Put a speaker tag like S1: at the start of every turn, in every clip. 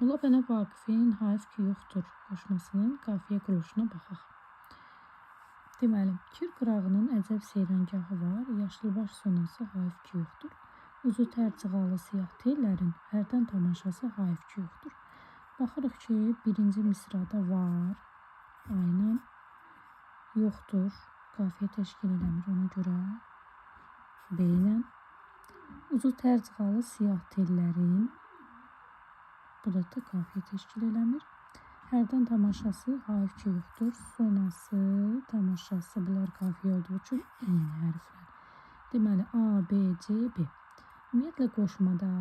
S1: Ula Bənə Vaqifin hayf ki yoxdur qoşmasının qafiyə quruluşuna baxaq. Deməli, Kür qırağının əcəb seyrangahı var, yaşlıbaş sonası hayf ki yoxdur. Uzu tərcığalı siyah tellərin hərdən tamaşası hayf ki yoxdur. Baxırıq ki, birinci misrada var, aynen yoxdur, qafiyə təşkil eləmir ona görə B ilə. Uzu tərcığalı siyah tellərin, bu da qafiyə təşkil eləmir. Hərdən tamaşası hayf ki yoxdur, sonası, tamaşası bunlar qafiyə olduğu üçün eyni hərflər. Deməli, A, B, C, B. Ümumiyyətlə qoşmada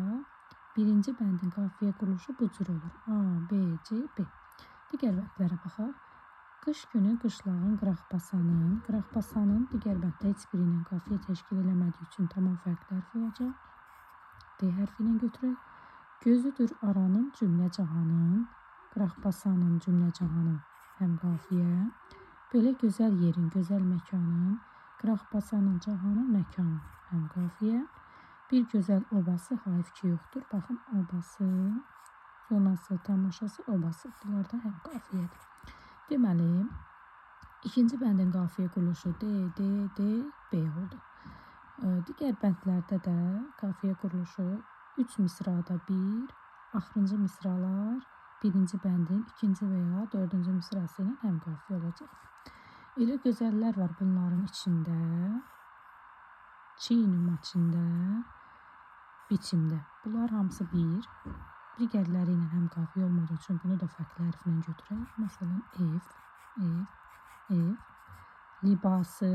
S1: birinci bəndin qafiyə quruluşu bu cür olur. A, B, C, B. Digər bəndlərə baxaq. Qış günü qışlağın qıraqbasanın digər bənddə heç biri ilə qafiyə təşkil eləmədiyi üçün tamam fərqli hərf olacaq. D hərfi ilə götürək. Gözüdür aranın cümlə cahanın, qıraqbasanın cümlə cahanın həm qafiyə. Belə gözəl yerin, gözəl məkanın, qıraqbasanın cahanın məkanın həm qafiyə. Bir gözəl obası hayf ki yoxdur. Baxın, obası, sonası, tamaşası, obası. Bunlar da həm qafiyədir. Deməli, ikinci bəndin qafiyə quruluşu D, D, D, B oldu. Digər bəndlərdə də qafiyə quruluşu 3 misrada 1, axırıncı misralar birinci bəndin ikinci və ya dördüncü misrası ilə həm qafiyə olacaq. Elə gözəllər var bunların içində, çiğ nümaçində, biçimdə. Bunlar hamısı bir. Digərləri ilə həm qafiyə olmadığı üçün bunu da fərqli hərflə götürək. Məsələn, ev, libası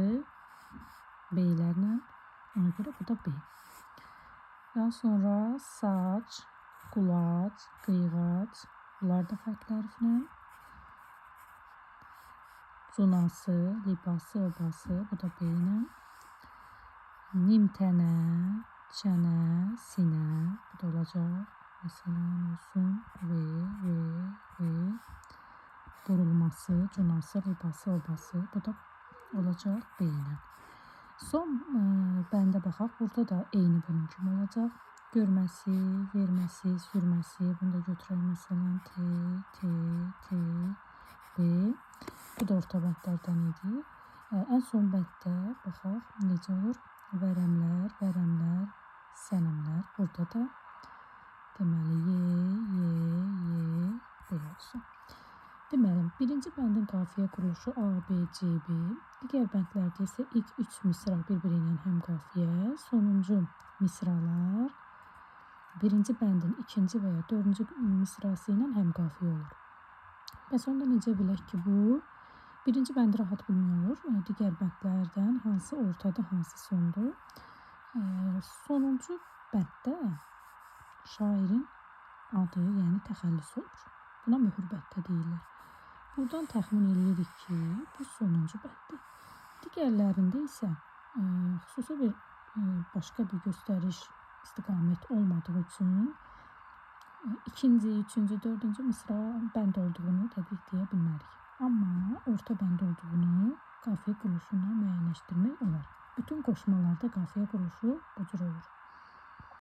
S1: B-lərlə, ona görə bu da B. Daha sonra saç, qulac, qıyğac, bunlar da fərqli hərflə. Cunası, libası, obası, bu da B ilə. Nimtənə, çənə, sinə, bu da olacaq. Məsələn, olsun, V. Burulması, cunası, libası, obası, bu da olacaq B ilə. Son bəndə baxaq, burada da eyni bunun kimi olacaq. Görməsi, verməsi, sürməsi, bunu da götürək. Məsələn, T, B. Bu da orta bəndlərdən idi. Ən son bənddə baxaq, necə olur? Vərəmlər, sənəmlər. Burada da deməli, B olsun. Deməli, birinci bəndin qafiyə quruluşu A, B, C, B. Digər bəndlərdə isə ilk 3 misra bir-biri ilə həm qafiyə, sonuncu misralar birinci bəndin ikinci və ya dördüncü misrası ilə həm qafiyə olur. Bəs onda necə bilək ki, bu birinci bəndi rahat bilmək olur. Digər bəndlərdən hansı ortadır, hansı sondur? Sonuncu bənddə şairin adı, yəni təxəllüs olur. Buna möhür bənddə deyirlər. Buradan təxmin edirik ki, bu sonuncu bənddir. Digərlərində isə xüsusi bir başqa bir göstəriş istiqamət olmadığı üçün ikinci, üçüncü, dördüncü misra bənd olduğunu təbii deyə bilmərik. Amma orta bənd olduğunu qafiyə quruluşundan müəyyənləşdirmək olar. Bütün qoşmalarda qafiyə quruluşu bu cür olur.